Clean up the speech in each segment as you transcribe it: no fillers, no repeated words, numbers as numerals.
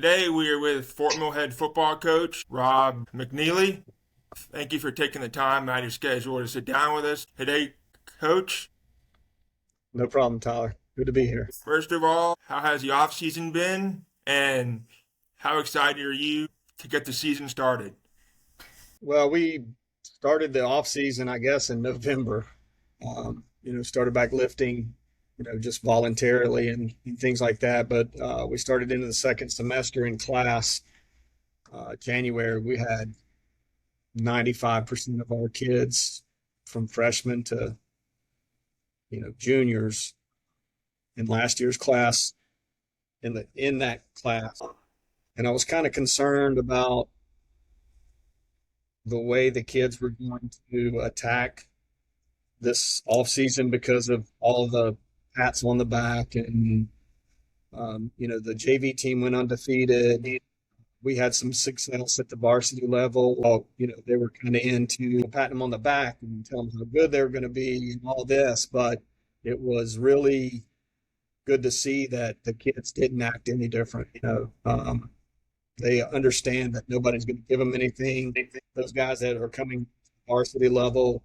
Today we are with Fort Mill head football coach Rob McNeely. Thank you for taking the time out of your schedule to sit down with us today, Coach. No problem, Tyler. Good to be here. First of all, how has the off season been, and how excited are you to get the season started? Well, we started the off season, I guess, in November. Started back lifting, just voluntarily and things like that. But we started into the second semester in class. January, we had 95% of our kids from freshmen to, juniors in last year's class in that class. And I was kind of concerned about the way the kids were going to attack this off season because of all the pats on the back and the JV team went undefeated. We had some success at the varsity level. They were kind of into patting them on the back and telling them how good they were going to be and all this, but it was really good to see that the kids didn't act any different. They understand that nobody's going to give them anything. Those guys that are coming varsity level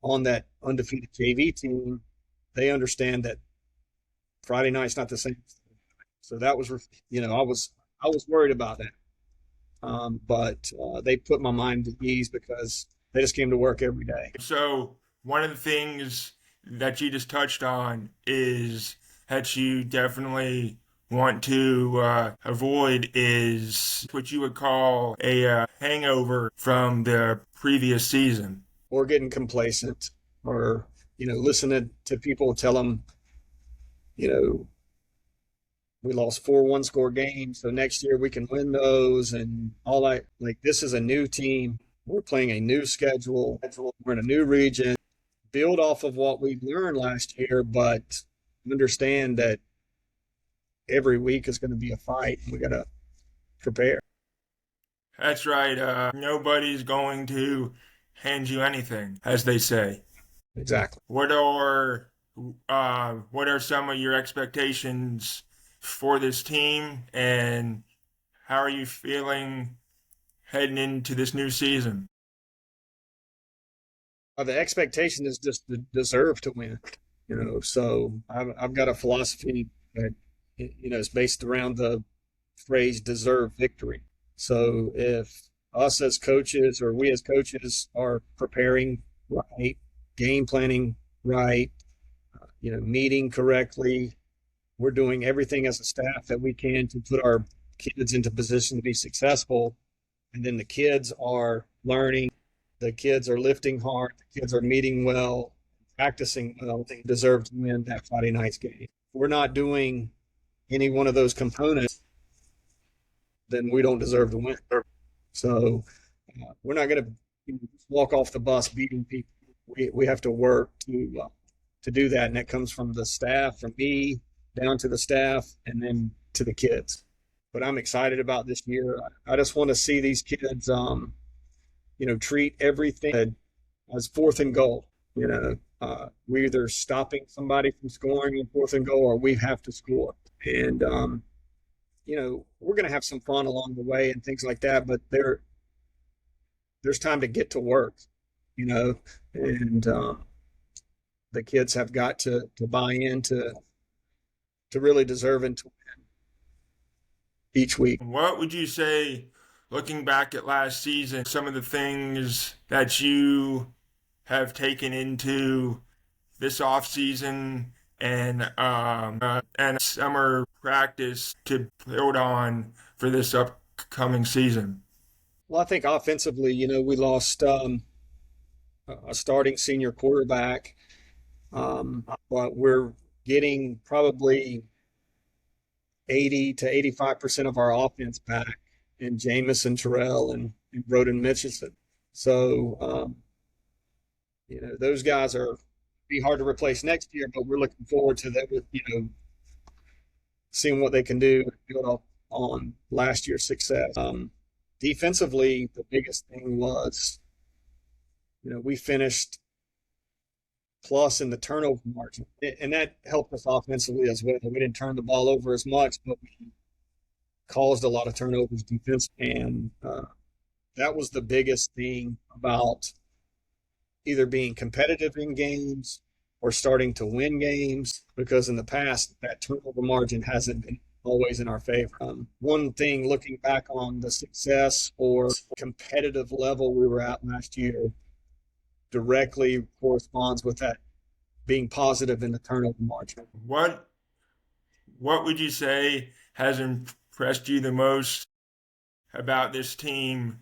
on that undefeated JV team, they understand that Friday night's not the same. So that was, I was worried about that. But they put my mind at ease because they just came to work every day. So, one of the things that you just touched on is that you definitely want to avoid is what you would call a hangover from the previous season. Or getting complacent or, listening to people tell them, we lost 4 one-score games, so next year we can win those and all that. Like, this is a new team. We're playing a new schedule. We're in a new region. Build off of what we learned last year, but understand that every week is going to be a fight. We got to prepare. That's right. Nobody's going to hand you anything, as they say. Exactly. What are some of your expectations for this team, and how are you feeling heading into this new season? The expectation is just to deserve to win. So I've got a philosophy that is based around the phrase "deserve victory." So if us as coaches or we as coaches are preparing right, game planning right, meeting correctly, we're doing everything as a staff that we can to put our kids into position to be successful. And then the kids are learning, the kids are lifting hard, the kids are meeting well, practicing well. They deserve to win that Friday night's game. If we're not doing any one of those components, then we don't deserve to win. So we're not going to walk off the bus beating people. We have to work to do that, and that comes from the staff, from me down to the staff, and then to the kids. But I'm excited about this year. I just want to see these kids, treat everything as fourth and goal. We're either stopping somebody from scoring on fourth and goal, or we have to score. And we're going to have some fun along the way and things like that. But there's time to get to work, and the kids have got to buy into to really deserving to win each week. What would you say, looking back at last season, some of the things that you have taken into this off season and summer practice to build on for this upcoming season? Well, I think offensively, we lost a starting senior quarterback, but we're getting probably 80 to 85% of our offense back in Jamison Terrell and Broden Mitchison. So, those guys are be hard to replace next year, but we're looking forward to that with, seeing what they can do and build on last year's success. Defensively, the biggest thing was, we finished plus in the turnover margin, and that helped us offensively as well. We didn't turn the ball over as much, but we caused a lot of turnovers defense, and that was the biggest thing about either being competitive in games or starting to win games, because in the past that turnover margin hasn't been always in our favor. One thing looking back on the success or competitive level we were at last year directly corresponds with that being positive in the turnover margin. What what would you say has impressed you the most about this team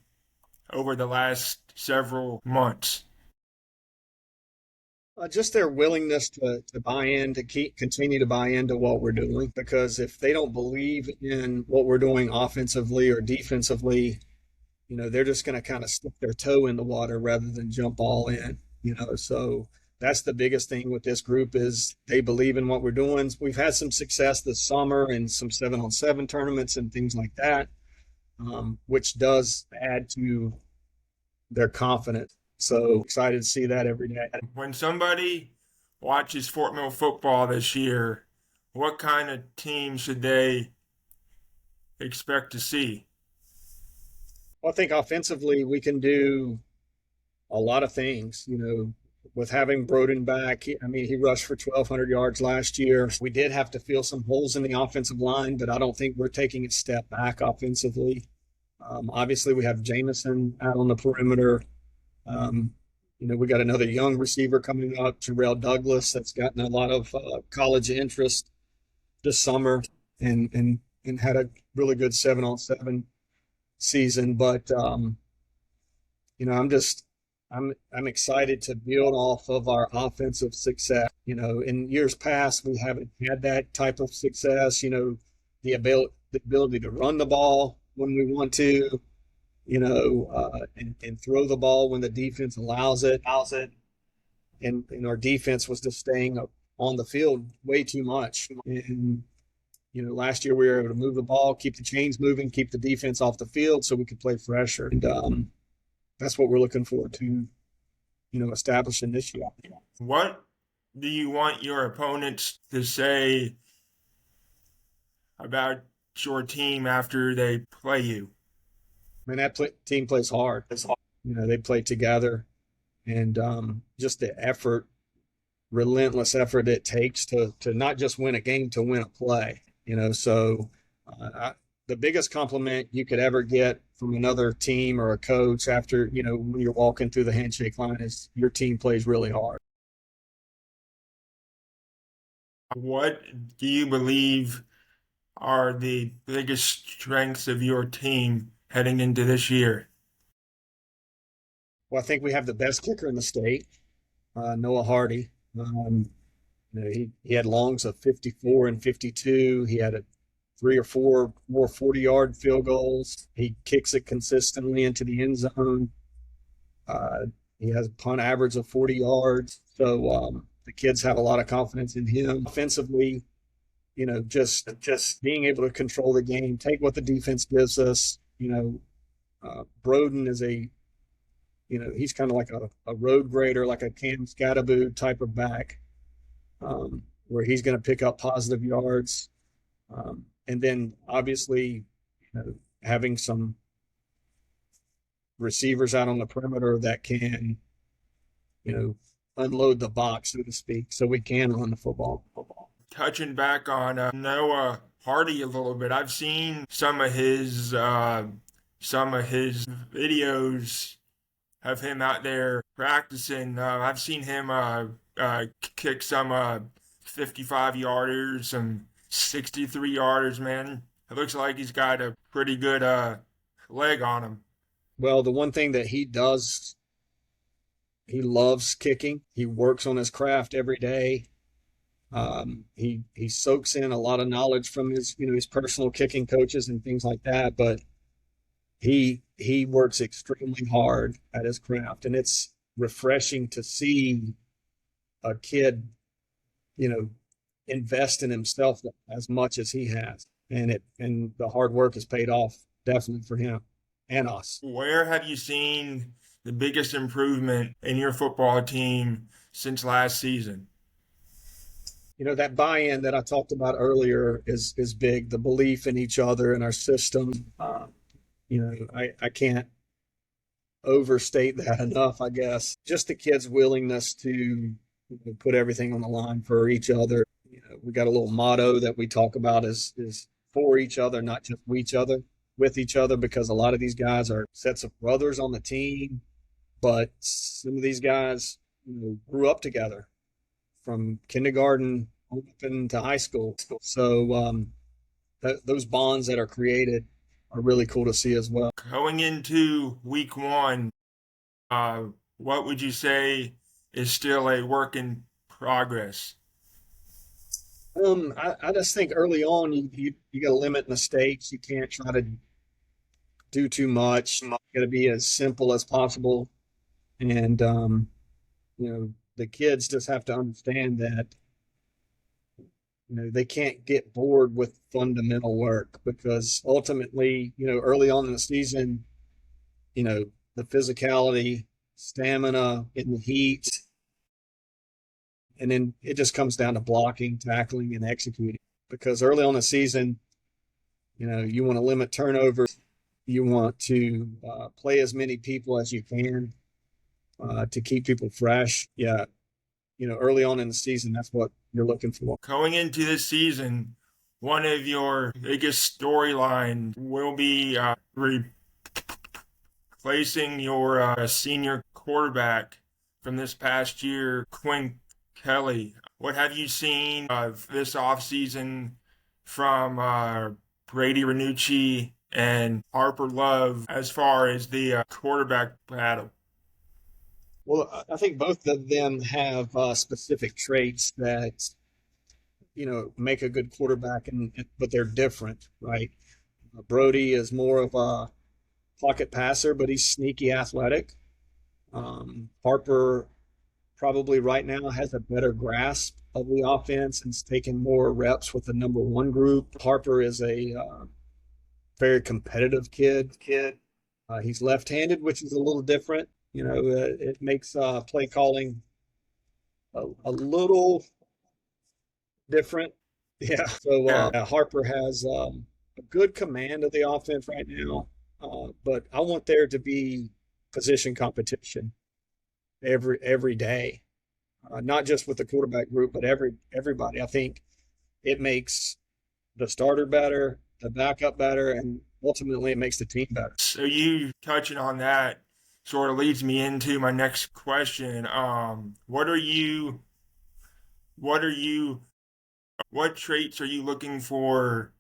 over the last several months? Just their willingness to buy in, to continue to buy into what we're doing. Because if they don't believe in what we're doing offensively or defensively, they're just going to kind of stick their toe in the water rather than jump all in. So that's the biggest thing with this group is they believe in what we're doing. We've had some success this summer and some 7-on-7 tournaments and things like that, which does add to their confidence. So excited to see that every day. When somebody watches Fort Mill football this year, what kind of team should they expect to see? Well, I think offensively we can do a lot of things. With having Broden back, he rushed for 1,200 yards last year. We did have to fill some holes in the offensive line, but I don't think we're taking a step back offensively. Obviously, we have Jameson out on the perimeter. We got another young receiver coming up, Jarrell Douglas, that's gotten a lot of college interest this summer and had a really good 7-on-7 season. But I'm excited to build off of our offensive success. In years past we haven't had that type of success. The ability to run the ball when we want to, and throw the ball when the defense allows it. And our defense was just staying up on the field way too much. And last year we were able to move the ball, keep the chains moving, keep the defense off the field so we could play fresher. And that's what we're looking forward to, establishing this year. What do you want your opponents to say about your team after they play you? Team plays hard. They play together, and just the effort, relentless effort it takes to not just win a game, to win a play. So the biggest compliment you could ever get from another team or a coach after, when you're walking through the handshake line is your team plays really hard. What do you believe are the biggest strengths of your team heading into this year? Well, I think we have the best kicker in the state, Noah Hardy. He had longs of 54 and 52. He had 3 or 4 more 40-yard field goals. He kicks it consistently into the end zone. He has a punt average of 40 yards. So the kids have a lot of confidence in him. Offensively, just being able to control the game, take what the defense gives us. Broden is he's kind of like a road grader, like a Cam Scatterboot type of back, where he's going to pick up positive yards. And then obviously, having some receivers out on the perimeter that can, unload the box, so to speak, so we can run the football. Touching back on Noah Hardy a little bit, I've seen some of his videos of him out there practicing. I've seen him kick some 55 yarders, some 63 yarders. Man, it looks like he's got a pretty good leg on him. Well, the one thing that he does, he loves kicking. He works on his craft every day. He soaks in a lot of knowledge from his personal kicking coaches and things like that. But he works extremely hard at his craft, and it's refreshing to see a kid, invest in himself as much as he has, and the hard work has paid off definitely for him and us. Where have you seen the biggest improvement in your football team since last season? That buy-in that I talked about earlier is big. The belief in each other and our system. I can't overstate that enough, I guess. Just the kids' willingness to put everything on the line for each other. We got a little motto that we talk about is for each other, not just with each other, because a lot of these guys are sets of brothers on the team, but some of these guys grew up together from kindergarten up into high school. So those bonds that are created are really cool to see as well. Going into week one, uh, what would you say is still a work in progress? I just think early on you got to limit mistakes. You can't try to do too much. You got to be as simple as possible, and the kids just have to understand that they can't get bored with fundamental work because ultimately, early on in the season, you know, the physicality, stamina in the heat, and then it just comes down to blocking, tackling, and executing. Because early on in the season, you want to limit turnovers. You want to play as many people as you can to keep people fresh. Yeah, early on in the season, that's what you're looking for. Going into this season, one of your biggest storylines will be replacing your senior quarterback from this past year, Quinn Kelly. What have you seen of this offseason from Brady Renucci and Harper Love as far as the quarterback battle? Well, I think both of them have specific traits that make a good quarterback, but they're different, right? Brody is more of a pocket passer, but he's sneaky athletic. Harper probably right now has a better grasp of the offense and's taken more reps with the number one group. Harper is a very competitive kid. He's left-handed, which is a little different. It makes play calling a little different. Yeah. So Yeah. Harper has a good command of the offense right now, but I want there to be position competition every day, not just with the quarterback group, but everybody. I think it makes the starter better, the backup better, and ultimately it makes the team better. So you touching on that sort of leads me into my next question. What are you, what traits are you looking for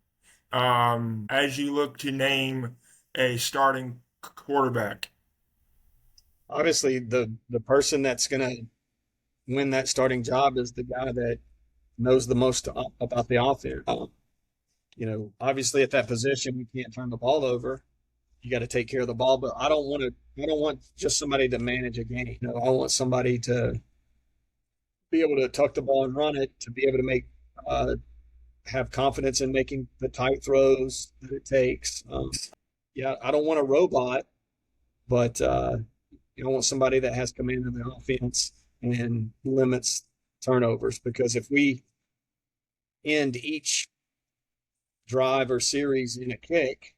as you look to name a starting quarterback? Obviously, the person that's going to win that starting job is the guy that knows the most about the offense. Obviously at that position, you can't turn the ball over. You got to take care of the ball, but I don't want just somebody to manage a game. I want somebody to be able to tuck the ball and run it, to be able to uh, have confidence in making the tight throws that it takes. Yeah, I don't want a robot, but I want somebody that has command of the offense and limits turnovers. Because if we end each drive or series in a kick,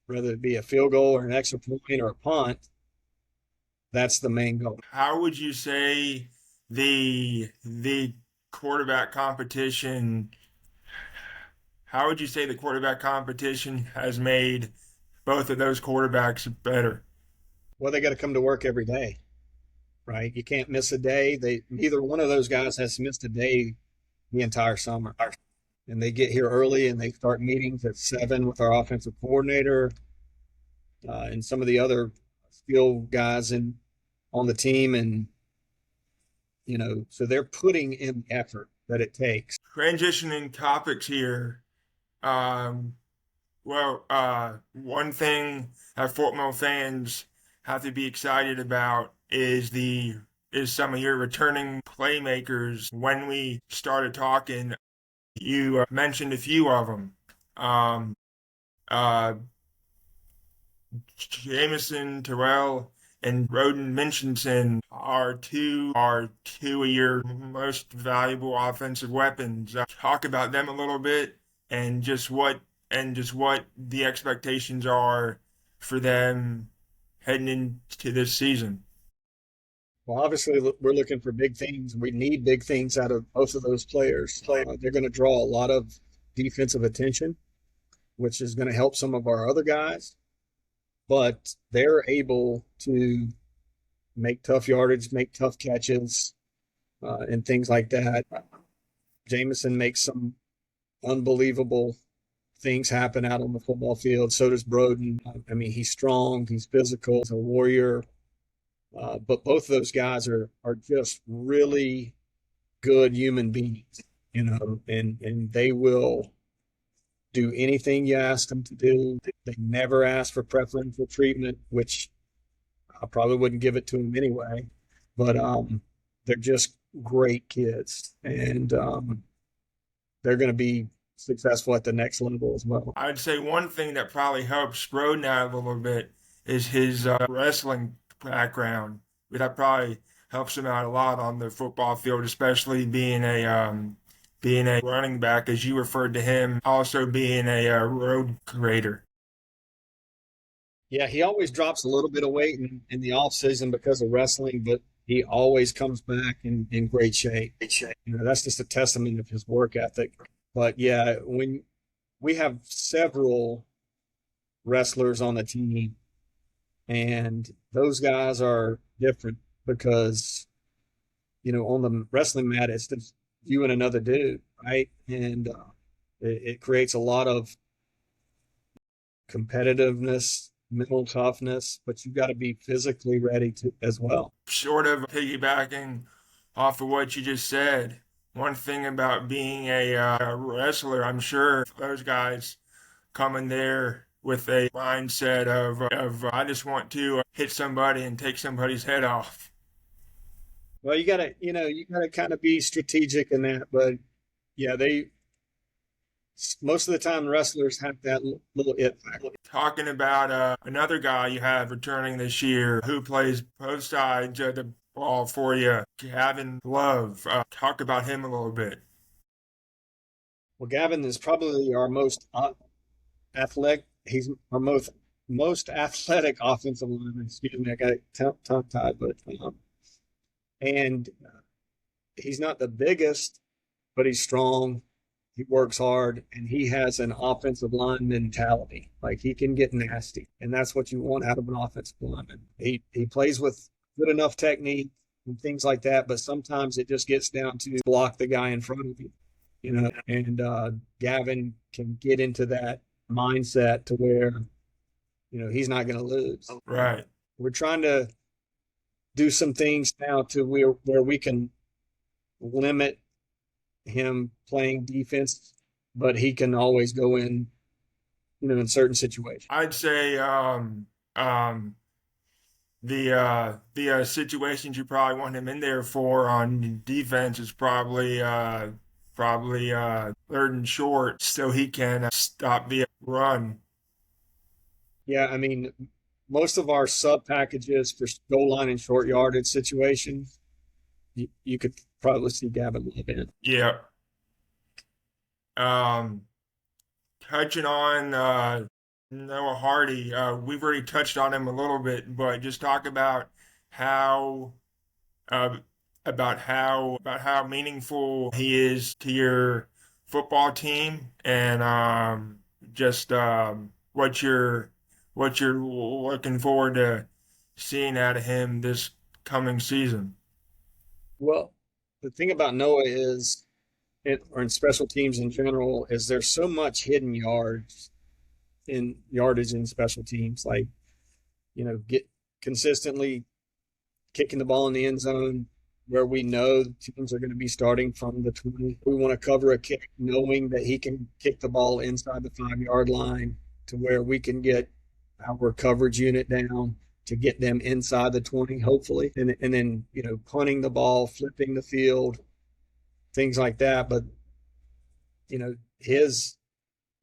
whether it be a field goal or an extra point or a punt, that's the main goal. How would you say the quarterback competition how would you say the quarterback competition has made both of those quarterbacks better? Well, they got to come to work every day, right? You can't miss a day. Neither one of those guys has missed a day the entire summer. And they get here early and they start meetings at 7 with our offensive coordinator and some of the other skill guys on the team, and so they're putting in the effort that it takes. Transitioning topics here. Um, one thing that Fort Mill fans have to be excited about is some of your returning playmakers. When we started talking, you mentioned a few of them. Um, uh, Jamison Terrell and Roden Minchinson are two of your most valuable offensive weapons. Talk about them a little bit and just what the expectations are for them heading into this season. Well, obviously, we're looking for big things. We need big things out of both of those players. They're going to draw a lot of defensive attention, which is going to help some of our other guys, but they're able to make tough yardage, make tough catches, and things like that. Jameson makes some unbelievable things happen out on the football field. So does Broden. I mean, he's strong, he's physical, he's a warrior. But both of those guys are just really good human beings, and they will do anything you ask them to do. They never ask for preferential treatment, which I probably wouldn't give it to them anyway. But they're just great kids, and they're going to be successful at the next level as well. I'd say one thing that probably helps Broden out a little bit is his wrestling background. That probably helps him out a lot on the football field, especially being a running back, as you referred to him, also being a road grader. Yeah, he always drops a little bit of weight in the off season because of wrestling, but he always comes back in great shape. That's just a testament of his work ethic. But yeah, when we have several wrestlers on the team, and those guys are different because, on the wrestling mat, it's just you and another dude, right? And it creates a lot of competitiveness, mental toughness, but you've got to be physically ready to as well. Sort of piggybacking off of what you just said, one thing about being a wrestler, I'm sure those guys come in there with a mindset of I just want to hit somebody and take somebody's head off. Well, you gotta kind of be strategic in that, but yeah, they most of the time wrestlers have that little it factor. Talking about another guy you have returning this year who plays both sides of the ball for you, Gavin Love. Talk about him a little bit. Well, Gavin is probably our most athletic. He's our most athletic offensive lineman. Excuse me, I got tongue tied, but and he's not the biggest, but he's strong. He works hard, and he has an offensive line mentality. Like he can get nasty, and that's what you want out of an offensive lineman. He plays with good enough technique and things like that, but sometimes it just gets down to block the guy in front of you, And Gavin can get into that mindset to where he's not going to lose. Right. We're trying to do some things now to where we can limit him playing defense, but he can always go in certain situations. I'd say the situations you probably want him in there for on defense is probably third and short, so he can stop the run. Yeah, I mean, most of our sub packages for goal line and short yardage situations, you could probably see Gavin Love in. Yeah. Um, Touching on Noah Hardy, we've already touched on him a little bit, but just talk how uh, about how meaningful he is to your football team, and just what you're looking forward to seeing out of him this coming season. Well, the thing about Noah is, or in special teams in general, is there's so much hidden yardage in special teams. Like, get consistently kicking the ball in the end zone where we know the teams are going to be starting from the 20. We want to cover a kick knowing that he can kick the ball inside the 5-yard line to where we can get our coverage unit down to get them inside the 20, hopefully. And then, punting the ball, flipping the field, things like that. But, his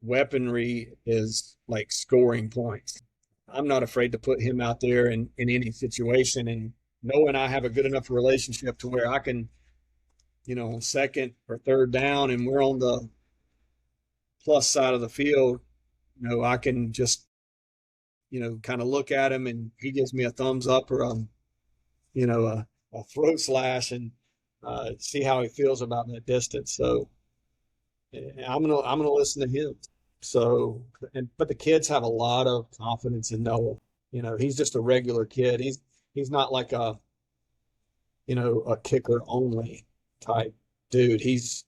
weaponry is like scoring points. I'm not afraid to put him out there in any situation, and knowing I have a good enough relationship to where I can, on second or third down and we're on the plus side of the field, I can just, kind of look at him and he gives me a thumbs up or a throat slash and see how he feels about that distance. So I'm gonna listen to him. So but the kids have a lot of confidence in Noah. He's just a regular kid. He's not like a kicker only type dude. He's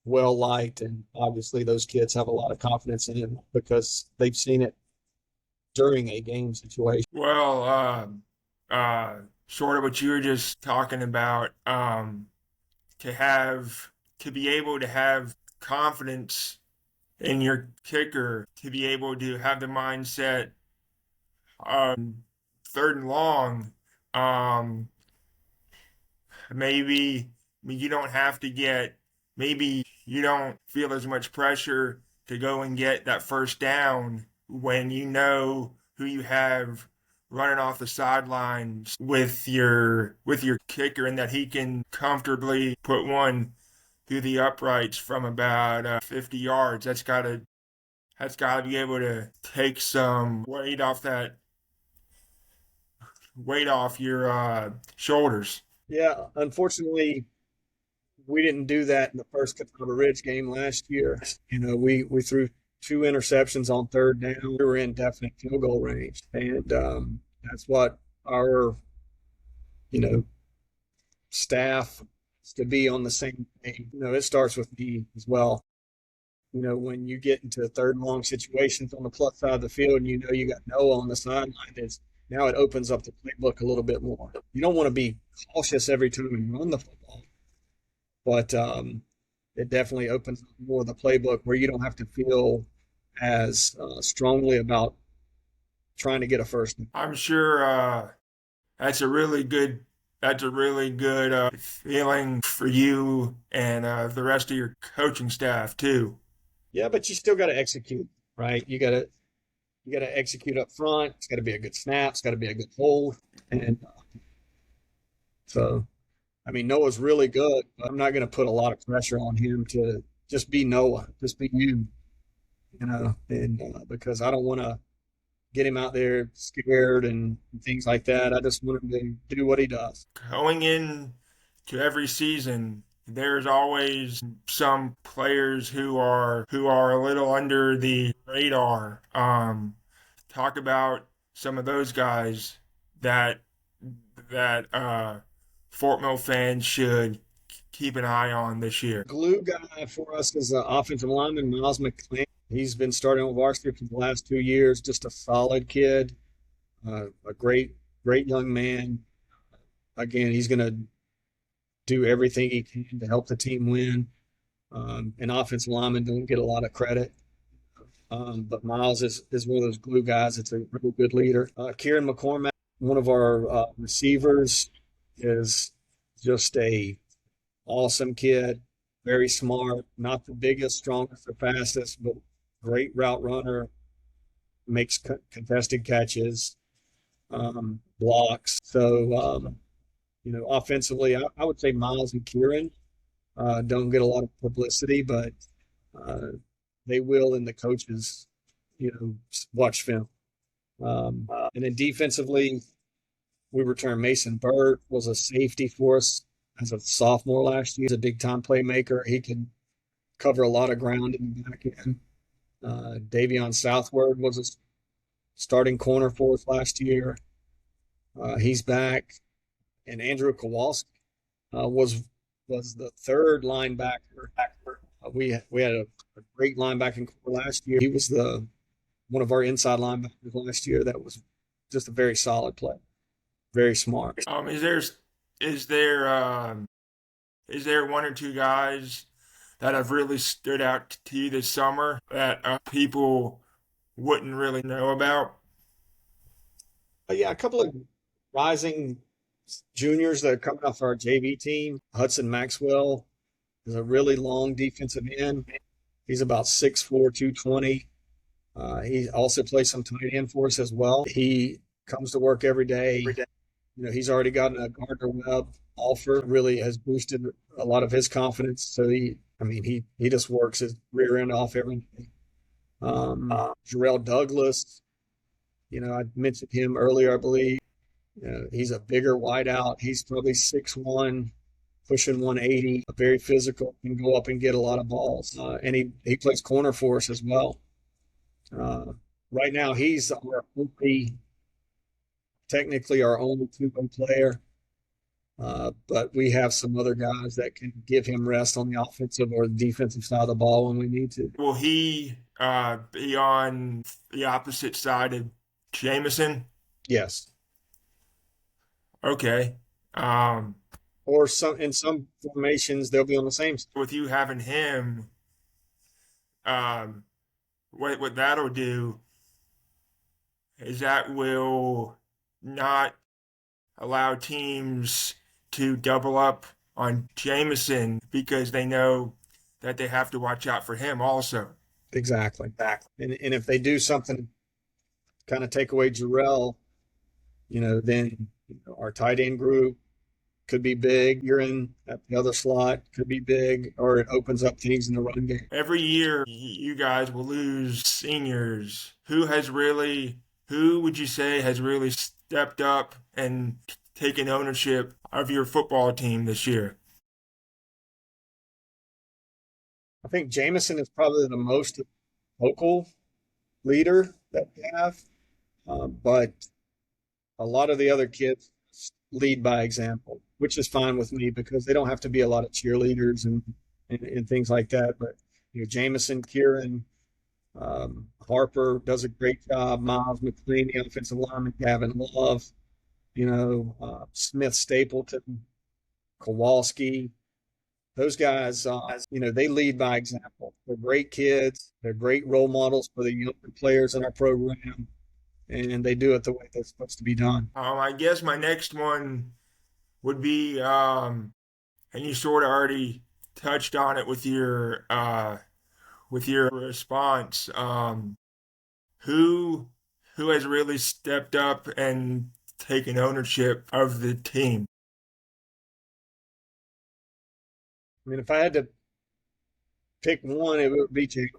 well liked, and obviously those kids have a lot of confidence in him because they've seen it during a game situation. Well, sort of what you were just talking about, to have to be able to have confidence in your kicker, to be able to have the mindset, third and long, um, maybe you don't have to get, maybe you don't feel as much pressure to go and get that first down when you know who you have running off the sidelines with your kicker, and that he can comfortably put one through the uprights from about 50 yards. That's got to be able to take some weight off your shoulders. Yeah, unfortunately, we didn't do that in the first Catawba Ridge game last year. We threw two interceptions on third down. We were in definite field goal range, and that's what our staff is to be on the same page. It starts with me as well. When you get into third and long situations on the plus side of the field, and you got Noah on the sideline, now it opens up the playbook a little bit more. You don't want to be cautious every time you run the football, but it definitely opens up more of the playbook where you don't have to feel as strongly about trying to get a first. I'm sure that's a really good feeling for you and the rest of your coaching staff too. Yeah, but you still got to execute, right? You got to execute up front. It's got to be a good snap. It's got to be a good hold, and so I mean Noah's really good. But I'm not going to put a lot of pressure on him to just be Noah, just be you, and because I don't want to get him out there scared and things like that. I just want him to do what he does. Going in to every season, there's always some players who are a little under the radar. Talk about some of those guys that that Fort Mill fans should keep an eye on this year. Glue guy for us is offensive lineman Miles McNeely. He's been starting on varsity for the last 2 years. Just a solid kid, a great young man. Again, he's going to do everything he can to help the team win. And offensive linemen don't get a lot of credit. But Miles is one of those glue guys. It's a real good leader. Kieran McCormack, one of our receivers, is just a awesome kid. Very smart, not the biggest, strongest, or fastest, but great route runner. Makes contested catches, blocks. So offensively, I would say Miles and Kieran don't get a lot of publicity, but they will in the coaches, watch film. And then defensively, we returned Mason Burt, was a safety for us as a sophomore last year. He's a big-time playmaker. He can cover a lot of ground in the back end. Davion Southward was a starting corner for us last year. He's back. And Andrew Kowalski was the third linebacker. We had a great linebacking core last year. He was one of our inside linebackers last year. That was just a very solid play, very smart. Is there one or two guys that have really stood out to you this summer that people wouldn't really know about? Yeah, a couple of rising juniors that are coming off our JV team. Hudson Maxwell is a really long defensive end. He's about 6'4", 220. He also plays some tight end for us as well. He comes to work every day. He's already gotten a Gardner Webb offer. Really has boosted a lot of his confidence. So he just works his rear end off every day. Jarrell Douglas, I mentioned him earlier, I believe. He's a bigger wideout. He's probably 6'1", pushing 180, very physical, can go up and get a lot of balls. And he plays corner for us as well. Right now, he's technically our only two-way player. But we have some other guys that can give him rest on the offensive or the defensive side of the ball when we need to. Will he be on the opposite side of Jameson? Yes. Okay. Or in some formations, they'll be on the same side. With you having him, what that'll do is that will not allow teams to double up on Jameson because they know that they have to watch out for him also. Exactly. And if they do something, kind of take away Jarrell, then our tight end group could be big. You're in at the other slot, could be big, or it opens up things in the run game. Every year, you guys will lose seniors. Who would you say has really stepped up and taken ownership of your football team this year? I think Jameson is probably the most vocal leader that we have, but a lot of the other kids lead by example, which is fine with me because they don't have to be a lot of cheerleaders and things like that. But Jameson, Kieran, Harper does a great job. Miles McNeely, the offensive lineman, Gavin Love, Smith Stapleton, Kowalski. Those guys, they lead by example. They're great kids. They're great role models for the younger players in our program, and they do it the way that's supposed to be done. I guess my next one would be, and you sort of already touched on it with your response. Who has really stepped up and taken ownership of the team? If I had to pick one, it would be James.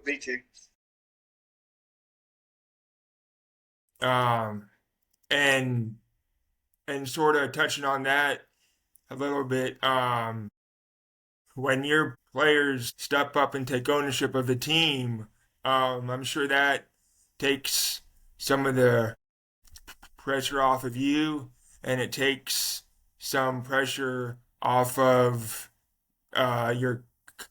And sort of touching on that a little bit, when your players step up and take ownership of the team, I'm sure that takes some of the pressure off of you, and it takes some pressure off of your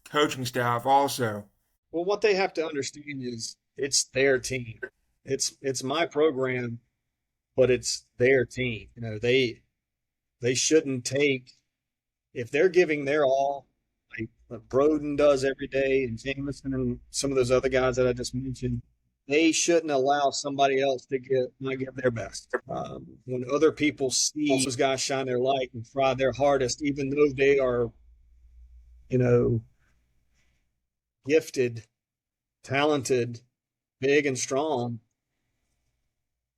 coaching staff also. Well, what they have to understand is it's their team. It's my program, but it's their team. They shouldn't take if they're giving their all, like Broden does every day, and Jameson and some of those other guys that I just mentioned. They shouldn't allow somebody else to not give their best. When other people see those guys shine their light and try their hardest, even though they are, gifted, talented, big and strong,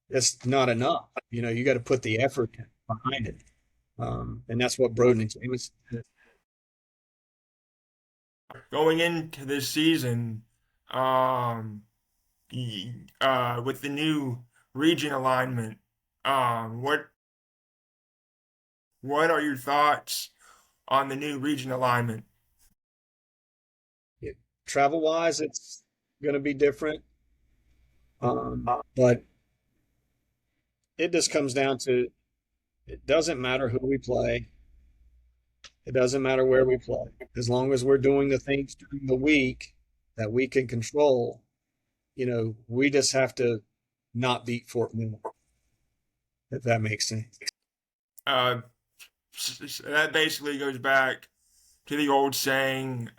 it's not enough. You got to put the effort behind it. And that's what Broden and Jameson did. Going into this season, with the new region alignment, what are your thoughts on the new region alignment? Travel wise, it's going to be different. But it just comes down to it doesn't matter who we play. It doesn't matter where we play. As long as we're doing the things during the week that we can control, we just have to not beat Fort Mill, if that makes sense. That basically goes back to the old saying,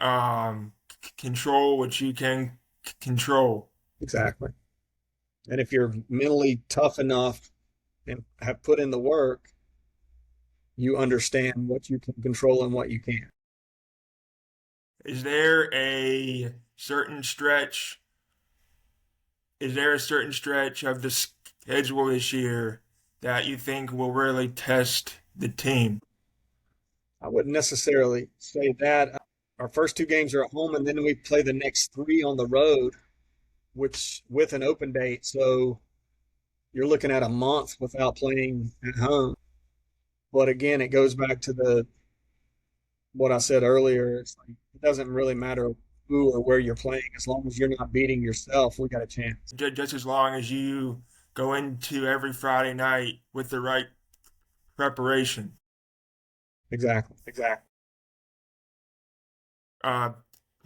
control what you can control. Exactly. And if you're mentally tough enough and have put in the work, you understand what you can control and what you can't. Is there a certain stretch is there a certain stretch of the schedule this year that you think will really test the team? I wouldn't necessarily say that. Our first two games are at home, and then we play the next three on the road, which with an open date. So you're looking at a month without playing at home. But again, it goes back to the what I said earlier. It's like it doesn't really matter who or where you're playing, as long as you're not beating yourself. We got a chance. Just as long as you go into every Friday night with the right preparation. Exactly. Exactly. Uh,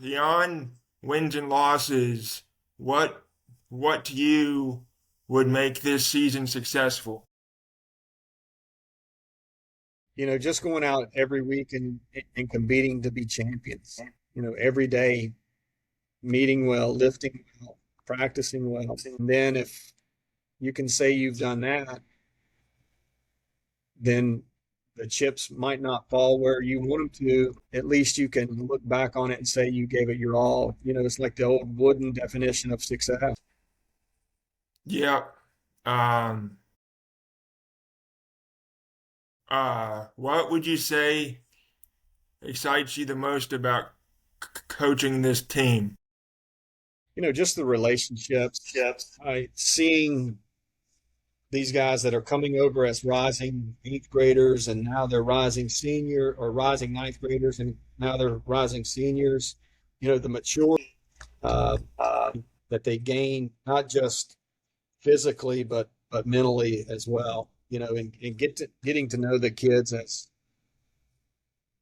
Beyond wins and losses, what what to you would make this season successful? Just going out every week and competing to be champions. Every day meeting well, lifting well, practicing well. And then if you can say you've done that, then the chips might not fall where you want them to. At least you can look back on it and say you gave it your all. It's like the old wooden definition of success. Yeah. Um, what would you say excites you the most about coaching this team? Just the relationships. Seeing these guys that are coming over as rising eighth graders and now they're rising senior or rising ninth graders and now they're rising seniors. The mature uh, that they gain, not just physically but mentally as well. And getting to know the kids as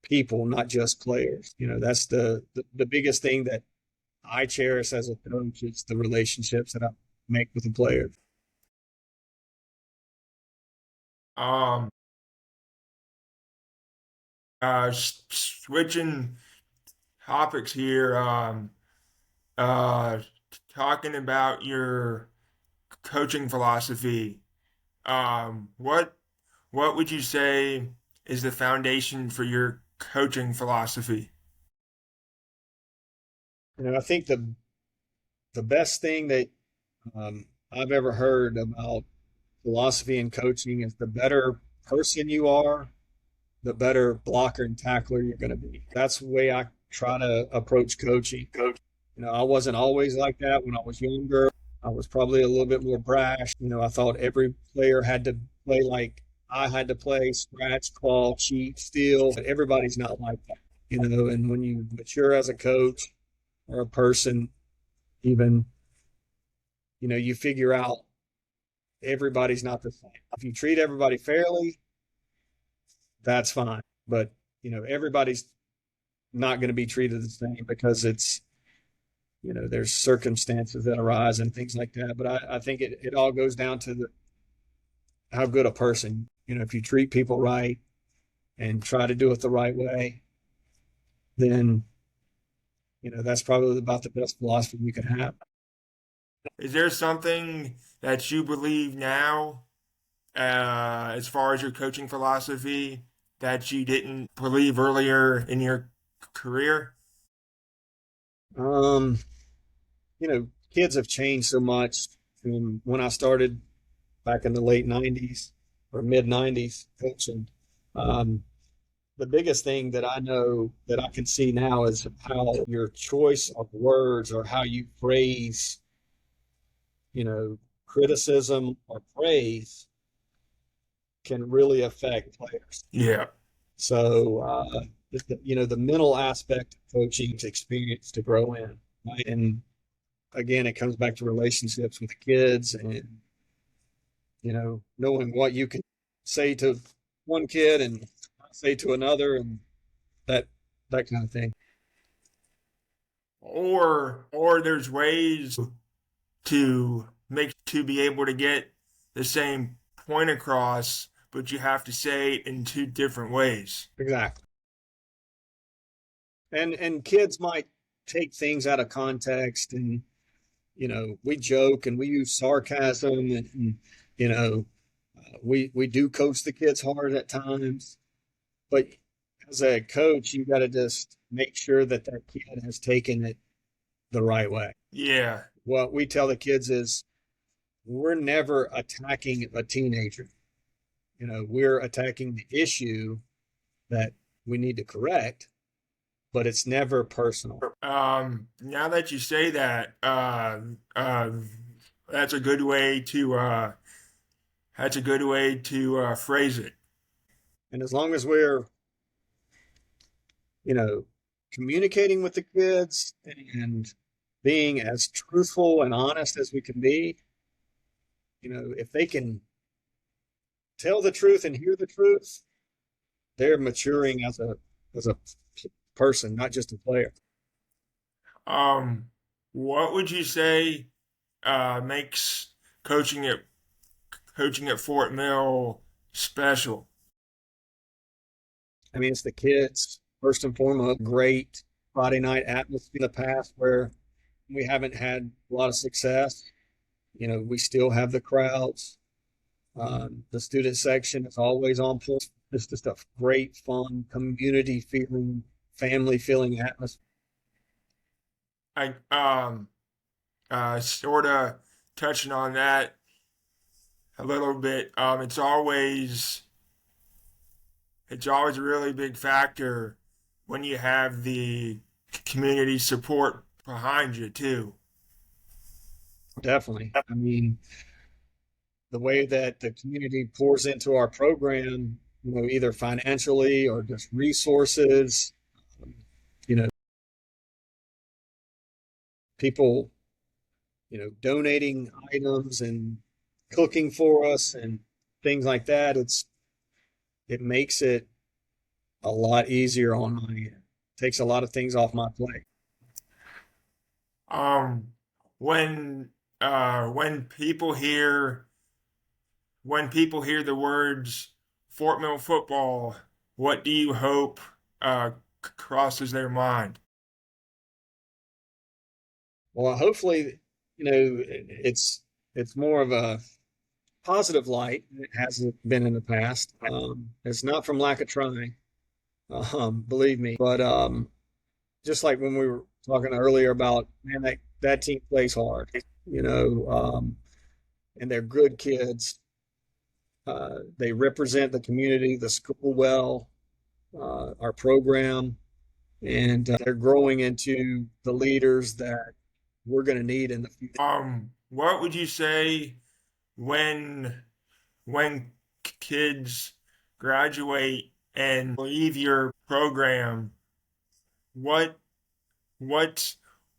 people, not just players. That's the biggest thing that I cherish as a coach is the relationships that I make with the players. Um, Switching topics here. Uh, Talking about your coaching philosophy. What would you say is the foundation for your coaching philosophy? I think the best thing that I've ever heard about philosophy and coaching is the better person you are, the better blocker and tackler you're going to be. That's the way I try to approach coaching. I wasn't always like that when I was younger. I was probably a little bit more brash. I thought every player had to play like I had to play, scratch, claw, cheat, steal. But everybody's not like that. And when you mature as a coach or a person, even, you figure out everybody's not the same. If you treat everybody fairly, that's fine. But, everybody's not going to be treated the same because there's circumstances that arise and things like that. But I think it all goes down to how good a person, if you treat people right and try to do it the right way, then, that's probably about the best philosophy you can have. Is there something that you believe now, as far as your coaching philosophy, that you didn't believe earlier in your career? Um, Kids have changed so much from when I started back in the late 90s or mid 90s coaching. Um, the biggest thing that I know that I can see now is how your choice of words or how you phrase, you know, criticism or praise can really affect players. Yeah. So, the mental aspect of coaching is experience to grow in. Right? And again, it comes back to relationships with the kids and, knowing what you can say to one kid and say to another and that, that kind of thing. Or there's ways to be able to get the same point across, but you have to say it in two different ways. Exactly. And kids might take things out of context and, we joke and we use sarcasm and we do coach the kids hard at times, but as a coach, you got to just make sure that that kid has taken it the right way. Yeah. What we tell the kids is we're never attacking a teenager. We're attacking the issue that we need to correct, but it's never personal. Now that you say that, uh, that's a good way to phrase it. And as long as we're, you know, communicating with the kids and being as truthful and honest as we can be, if they can tell the truth and hear the truth, they're maturing as a person, not just a player. What would you say makes coaching at Fort Mill special? I mean, it's the kids first and foremost. Great Friday night atmosphere in the past where we haven't had a lot of success. We still have the crowds. The student section is always on point. It's just a great, fun, community feeling, family feeling atmosphere. I sort of touching on that a little bit. It's always a really big factor when you have the community support behind you too. Definitely. I mean, the way that the community pours into our program, either financially or just resources, you know, people, donating items and cooking for us and things like that. It makes it a lot easier on my end. Takes a lot of things off my plate. Um, when when people hear the words Fort Mill football, what do you hope crosses their mind? Well, hopefully, it's more of a positive light. It hasn't been in the past. It's not from lack of trying, believe me. But just like when we were talking earlier about, man, that team plays hard, and they're good kids. They represent the community, the school well, our program, and they're growing into the leaders that we're going to need in the future. What would you say when kids graduate and leave your program? What what's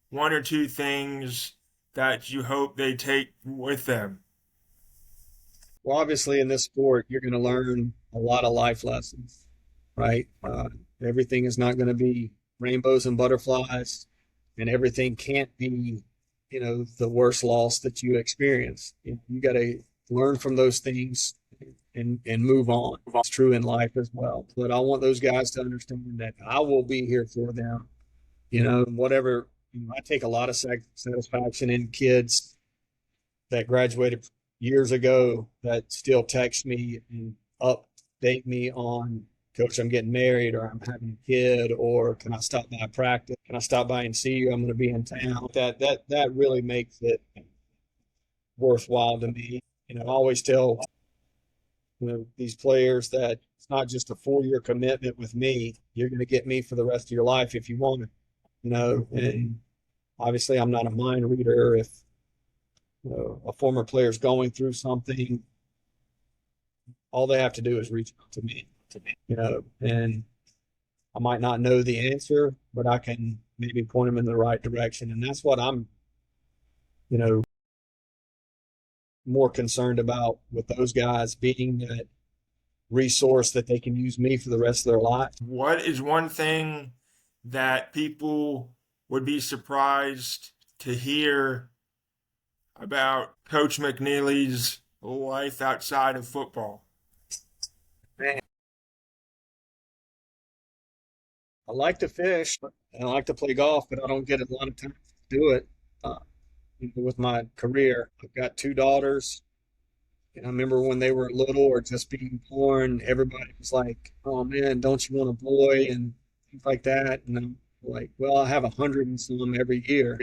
one or two things that you hope they take with them? Well, obviously, in this sport, you're going to learn a lot of life lessons, right? Everything is not going to be rainbows and butterflies, and everything can't be, the worst loss that you experience. You got to learn from those things and move on. It's true in life as well. But I want those guys to understand that I will be here for them. Whatever. I take a lot of satisfaction in kids that graduated years ago that still text me and update me on, Coach, I'm getting married, or I'm having a kid, or can I stop by practice? Can I stop by and see you? I'm going to be in town. That really makes it worthwhile to me. I always tell these players that it's not just a 4-year commitment with me. You're going to get me for the rest of your life if you want it. And obviously I'm not a mind reader. If a former player is going through something, all they have to do is reach out to me, and I might not know the answer, but I can maybe point them in the right direction. And that's what I'm, you know, more concerned about with those guys, being that resource that they can use me for the rest of their life. What is one thing that people would be surprised to hear about Coach McNeely's life outside of football? Man, I like to fish and I like to play golf, but I don't get a lot of time to do it with my career. I've got 2 daughters. And I remember when they were little or just being born, everybody was like, "Oh man, don't you want a boy?" and things like that. And I'm like, "Well, I have 100 and some every year."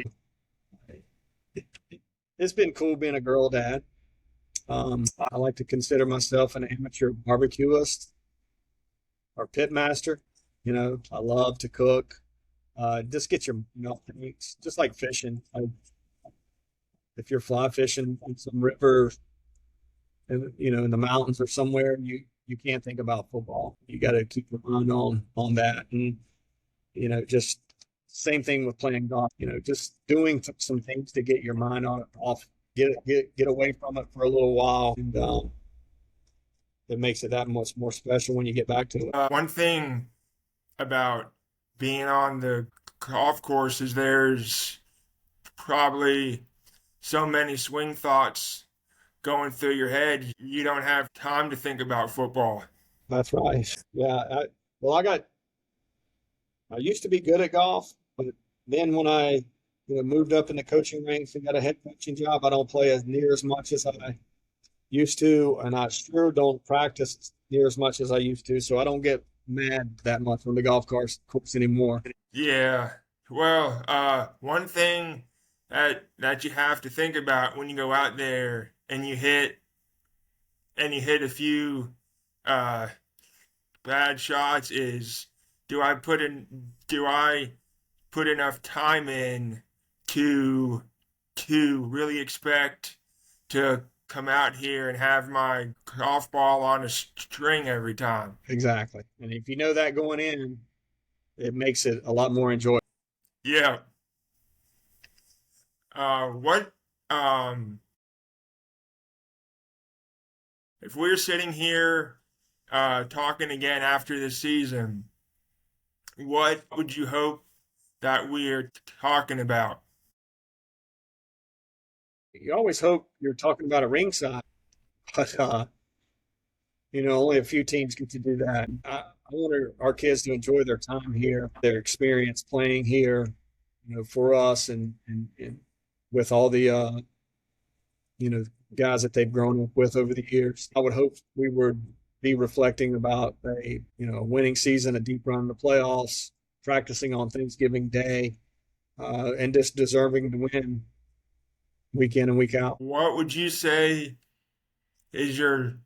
it's been cool being a girl dad. I like to consider myself an amateur barbecuist or pit master. You know, I love to cook. Just get your mouth to eat, just like fishing. If you're fly fishing in some river, and in the mountains or somewhere, you can't think about football. You got to keep your mind on that, and just same thing with playing golf. Just doing some things to get your mind on off, get away from it for a little while, and it makes it that much more special when you get back to it. One thing about being on the golf course is there's probably so many swing thoughts going through your head. You don't have time to think about football. That's right. Yeah. Well, I used to be good at golf, but then when I moved up in the coaching ranks and got a head coaching job, I don't play as near as much as I used to, and I sure don't practice near as much as I used to. So I don't get mad that much on the golf course anymore. Yeah. Well, one thing that you have to think about when you go out there and you hit a few uh bad shots is do I put enough time in to really expect to come out here and have my golf ball on a string every time. Exactly. And if you know that going in, it makes it a lot more enjoyable. Yeah. What if we're sitting here talking again after the season, what would you hope that we're talking about? You always hope you're talking about a ringside, but only a few teams get to do that. I want our kids to enjoy their time here, their experience playing here, for us and with all the you know guys that they've grown up with over the years. I would hope we would be reflecting about a winning season, a deep run in the playoffs, practicing on Thanksgiving Day, and just deserving to win week in and week out. What would you say is your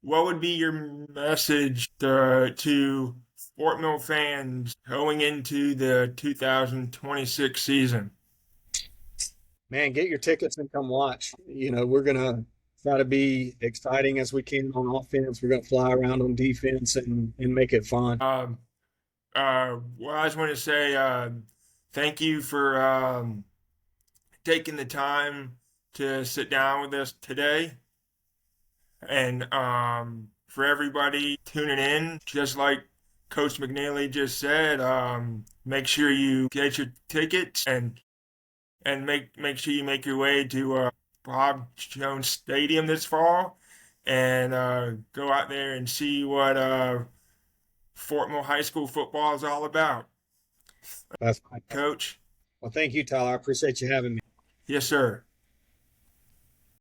what would be your message to Fort Mill fans going into the 2026 season? Man, get your tickets and come watch. We're gonna try to be exciting as we can on offense. We're gonna fly around on defense and make it fun. Well, I just want to say thank you for taking the time to sit down with us today. And for everybody tuning in, just like Coach McNeely just said, make sure you get your tickets and make sure you make your way to Bob Jones Stadium this fall and go out there and see what Fort Mill High School football is all about. That's my Coach, Well, thank you, Tyler. I appreciate you having me. yes, sir.